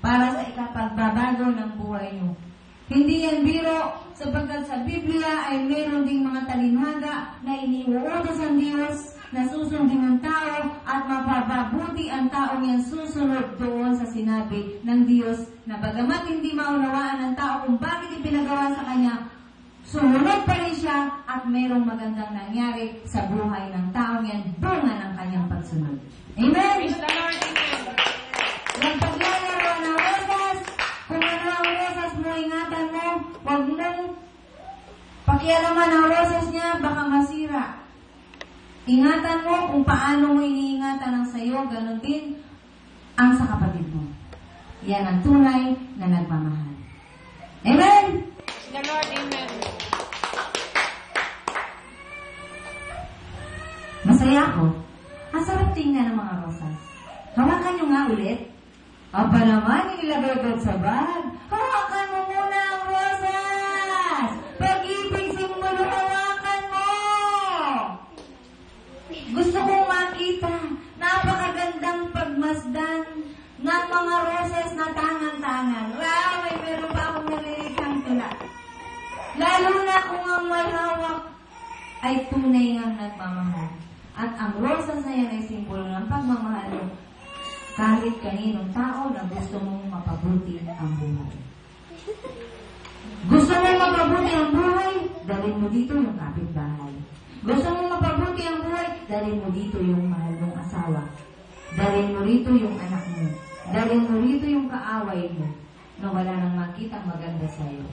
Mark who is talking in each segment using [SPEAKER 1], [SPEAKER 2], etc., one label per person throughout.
[SPEAKER 1] para sa ikapagbabago ng buhay nyo. Hindi yan biro, sapagkat sa Biblia ay meron ding mga talinhaga na iniuutos ng Diyos, na susundin ng tao, at mapapabuti ang taong yan susunod doon sa sinabi ng Diyos, na bagamat hindi maunawaan ng tao kung bakit ipinagawa sa kanya, sumunod pa rin siya at merong magandang nangyari sa buhay ng taong yan, bunga ng kanyang pagsunod. Amen? Yung paglalaro ng rosas, kung ano ang rosas mo, ingatan mo, huwag mong pakialaman ang rosas niya, baka masira. Ingatan mo kung paano mo iniingatan ang sayo, ganun din ang sa kapatid mo. Yan ang tunay na nagmamahal. Amen?
[SPEAKER 2] The Lord, amen.
[SPEAKER 1] Masaya ako. Ang sarap tingnan ng mga rosas. Hawakan nyo nga ulit. Aba naman, ilagay ko sa bag. Hawakan mo muna ang rosas. Pag-ibig simbolo, hawakan mo. Gusto kong makita, napakagandang pagmasdan ng mga roses na tangan-tangan. Wow, may meron pa akong naliligang tula. Lalo na kung ang may hawak ay tunay ngang nagmamahal. At ang rosas na yan ay simbolo ng pagmamahal mo kahit kaninong tao na gusto mong mapabuti ang buhay. Gusto mong mapabuti ang buhay, dalhin mo dito yung kapitbahay. Gusto mong mapabuti ang buhay, dalhin mo dito yung mahal mong asawa. Dalhin mo rito yung anak mo. Dalhin mo rito yung kaaway mo na wala nang makita maganda sa'yo.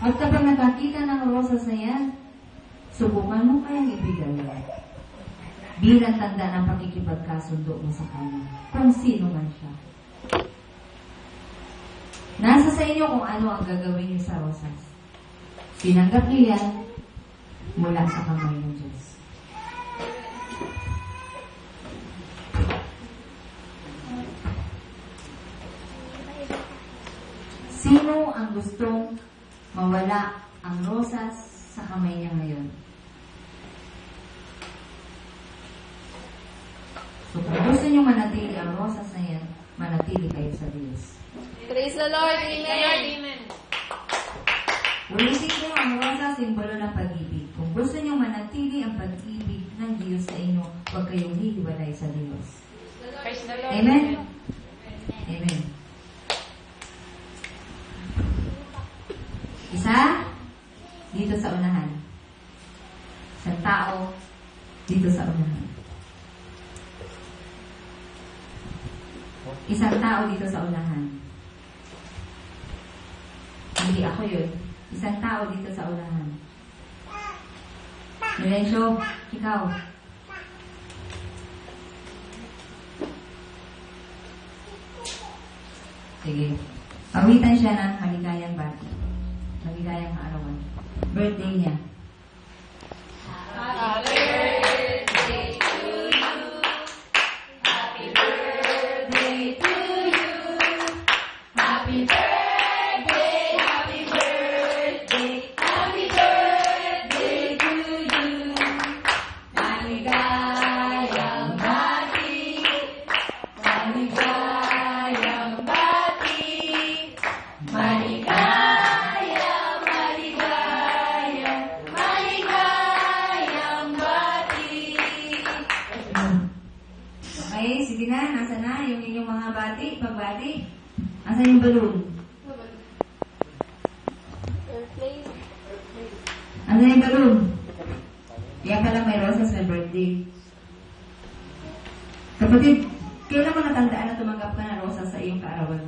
[SPEAKER 1] At kapag nakakita ng rosas na yan, subukan mo kayang ibigay yan. Bilang tanda ng pakikipagkasundo mo sa kanya, kung sino man siya. Nasa sa inyo kung ano ang gagawin niyo sa rosas. Tinanggap niyo yan mula sa kamay ng Diyos. Sino ang gustong mawala ang rosas sa kamay niya ngayon? So, kung gusto nyo manatili ang rosas na yan, manatili kayo sa Diyos.
[SPEAKER 2] Praise the Lord, amen.
[SPEAKER 1] Ulitin ko ang rosas, simbolo ng pag-ibig. Kung gusto nyo manatili ang pag-ibig ng Diyos sa inyo, huwag kayong hihiwalay sa Diyos.
[SPEAKER 2] Praise the Lord.
[SPEAKER 1] Amen? Amen. Isa, dito sa unahan. Isang tao, dito sa unahan. Isang tao dito sa unahan. Hindi ako yun. Isang tao dito sa unahan. Milencio, ikaw. Sige. Pawitan siya ng maligayang bati. Maligayang kaarawan. Birthday niya.
[SPEAKER 2] Happy birthday to you. Happy birthday to you. Happy birthday, happy birthday, happy birthday to you. Maligayang bati, maligayang bati, maligayang, maligayang, maligayang bati.
[SPEAKER 1] Okay, sige na. Nasa na yung inyong mga bati, pagbati? Nasa yung balloon? Nasa yung balloon? Kaya pala may rosas na birthday. Kapatid, kailan mo natandaan na tumanggap ka ng rosas sa iyong kaarawan?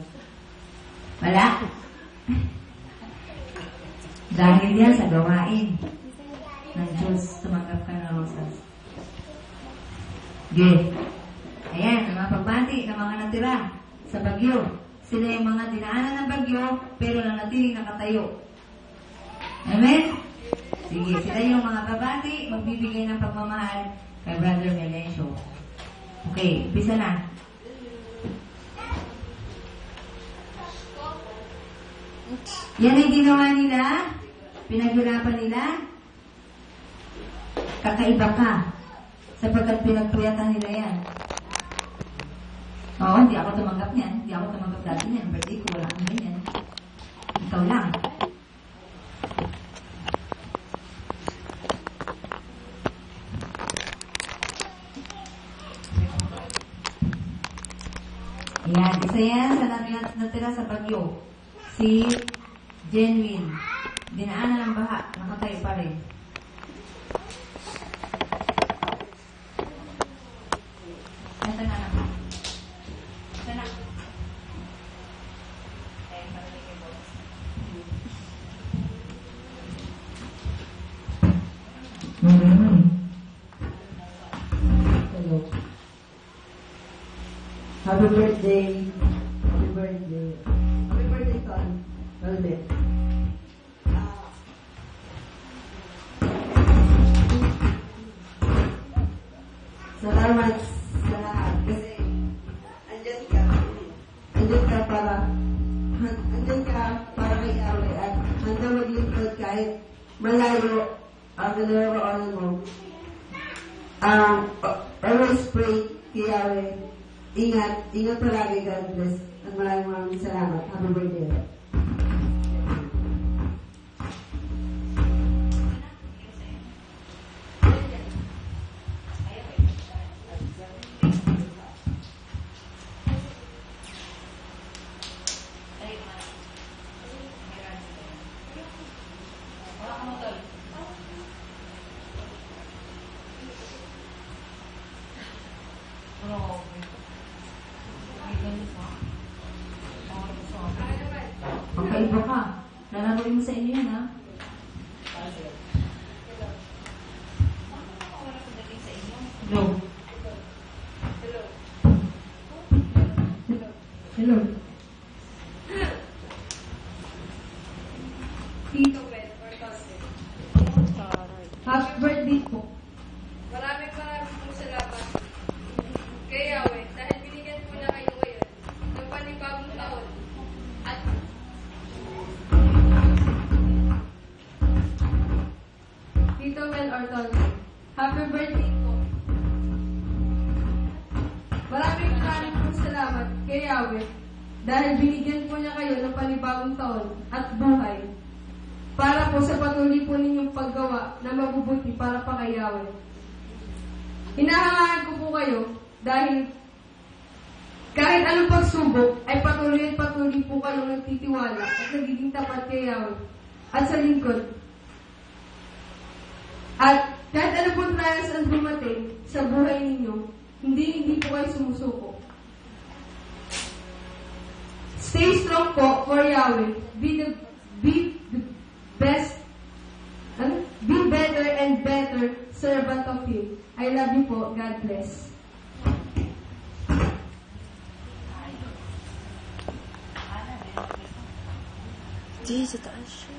[SPEAKER 1] Wala? Dahil yan sa gawain ng Diyos, tumanggap ka ng rosas. Okay. Ayan, ang mga pagbati ng mga natira sa bagyo. Sila yung mga dinaanan ng bagyo, pero nanatiling nakatayo. Amen? Sige, sila yung mga babati, magbibigay ng pagmamahal kay Brother Melencio. Okay, umpisa na. Yan ay ginawa nila, pinaghirapan nila, kakaiba ka, sapagkat pinagpuyatan nila yan. Oo, hindi ako tumanggap niyan. Hindi ako tumanggap dati niyan. Birthday ko. Ikaw lang. Yan, isa yan sa natira sa bagyo. Si Genuine. Dinaanan ng baha, nakatayo pa rin. Ito na naman. Ito na.
[SPEAKER 3] Hello. Happy birthday. Happy birthday. Happy birthday, son. Velvet. Salamat sa lahat kasi andyan ka para kay Yahweh at handa maglingkod kahit malayo ang naroroonan mo. Always pray kay Yahweh. Ingat palagi, God bless. At maraming salamat. Happy birthday.
[SPEAKER 1] Okay, iba ka. Lalagoy mo sa inyo yan, ha? Hello. Hello.
[SPEAKER 4] Tito Ben or Cousin.
[SPEAKER 1] Happy birthday po.
[SPEAKER 4] Maraming pong salamat kay Yahweh dahil binigyan po na kayo ngayon ng panibagong taon. At Tito Ben or Cousin, happy birthday po. Maraming pong salamat kay Yahweh dahil binigyan po niya kayo ng panibagong taon at buhay. Para po sa patuloy po ninyong paggawa na mabubuti para pa kay Yahweh. Hinahangaan ko po kayo dahil kahit anong pagsubok ay patuloy po kayong nagtitiwala at nagiging tapat kay Yahweh at sa lingkod. At kahit ano pong trials ang dumating sa buhay ninyo, hindi po kayo sumusuko. Stay strong po for Yahweh. Be better and better servant of Him. I love you po. God bless.
[SPEAKER 2] Jesus, taas siya.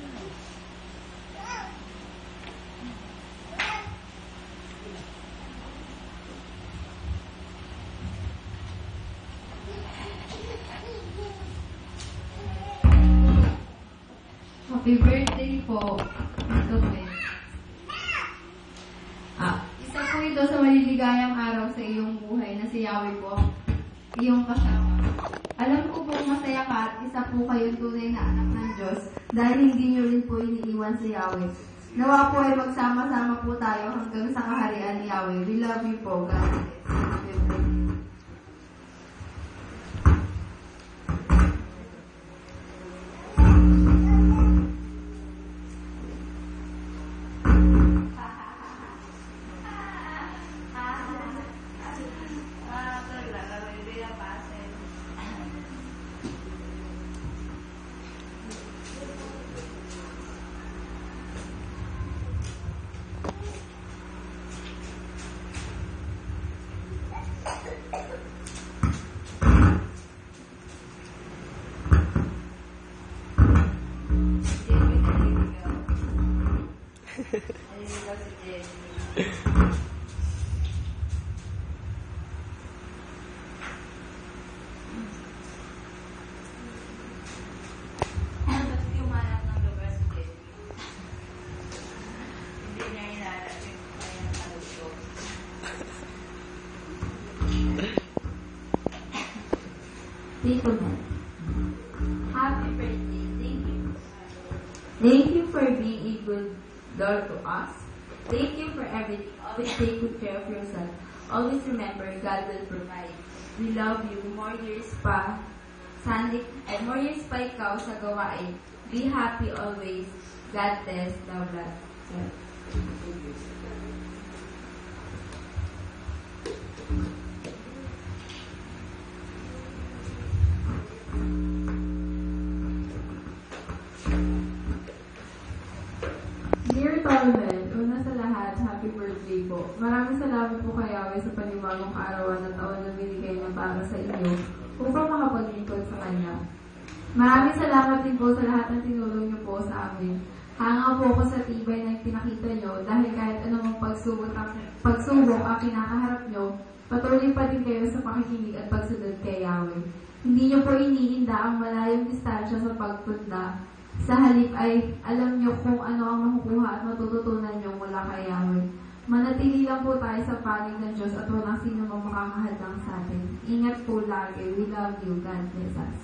[SPEAKER 1] Happy birthday po. Ito po. Isa po ito sa maliligayang araw sa iyong buhay na si Yahweh po, iyong kasama. Alam ko po masaya ka at isa po kayong tunay na anak ng Diyos dahil hindi niyo rin po iniiwan si Yahweh. Nawa po ay magsama-sama po tayo hanggang sa kaharian ni Yahweh. We love you po. God bless. Happy birthday. Tito Ben. Happy birthday. Thank you.
[SPEAKER 5] Thank you for being a good Lord to us. Thank you for everything. Always take good care of yourself. Always remember, God will provide. We love you. More years pa. More years pa ikaw sa gawain. Be happy always. God bless. Love us.
[SPEAKER 4] Dear Tolmen, una sa lahat, happy birthday po. Maraming salamat po kay Yahweh sa panibagong arawan at taon na binigay niya para sa inyo upang makapaglingkod sa Kanya. Maraming salamat din po sa lahat ng tinulong niyo po sa amin. Hanga po ako sa tibay na pinakita niyo dahil kahit anumang pagsubok ang kinakaharap niyo, patuloy pa din kayo sa pakikinig at pagsunod kay Yahweh. Hindi niyo po iniinda ang malayong distansya sa pagpunta. Sa halip ay alam niyo kung ano ang makukuha at matututunan niyo mula kay Yahweh. Manatili lang po tayo sa panig ng Diyos at walang sino mang makakahadlang sa atin. Ingat po lagi. We love you. God bless us.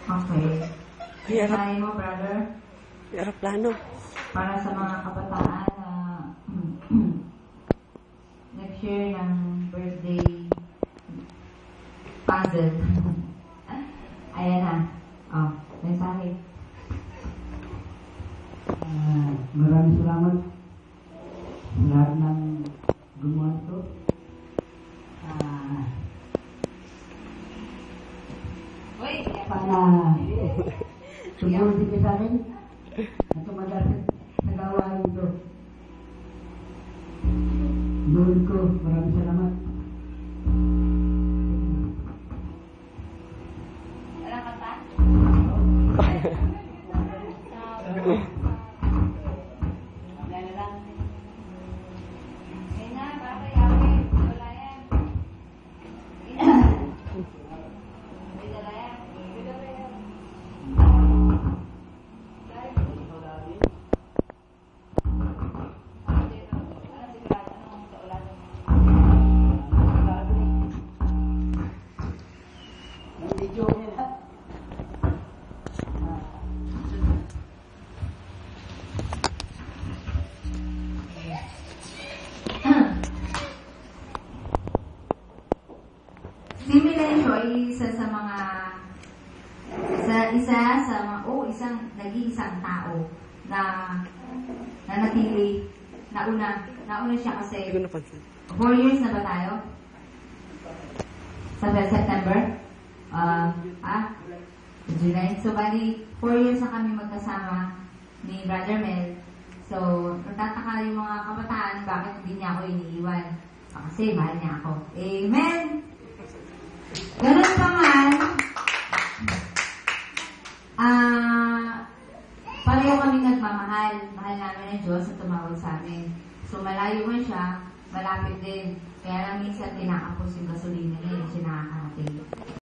[SPEAKER 1] Okay.
[SPEAKER 2] Ay,
[SPEAKER 1] Sabi mo, brother,
[SPEAKER 2] aeroplano.
[SPEAKER 1] para sa mga kabataan na nag-share ng birthday puzzle. Ayan na. Oh, mensahe.
[SPEAKER 6] Maraming salamat sa lahat ng gumawa ito. Sana sumunod din sa akin at tumagal sa gawain ito. Lord ko, maraming salamat.
[SPEAKER 1] Wala kanta? Wala lang. Ayun na, para kay Yahweh. Wala yan. Wala yan. Si Milencio ay nag-iisang tao na natili, nauna siya kasi
[SPEAKER 2] Hindi ko napansin.
[SPEAKER 1] 4 years na ba tayo? Sa September? July. So, bali, 4 years na kami magkasama ni Brother Mel. So, nagtataka yung mga kabataan bakit hindi niya ako iniiwan. Kasi mahal niya ako. Amen! Ganun pa man, pareho kami nagmamahal. Mahal namin ng Diyos at tumawag sa amin. So, malayo man siya, malapit din. Kaya lang minsan tinakapos yung gasolina niya.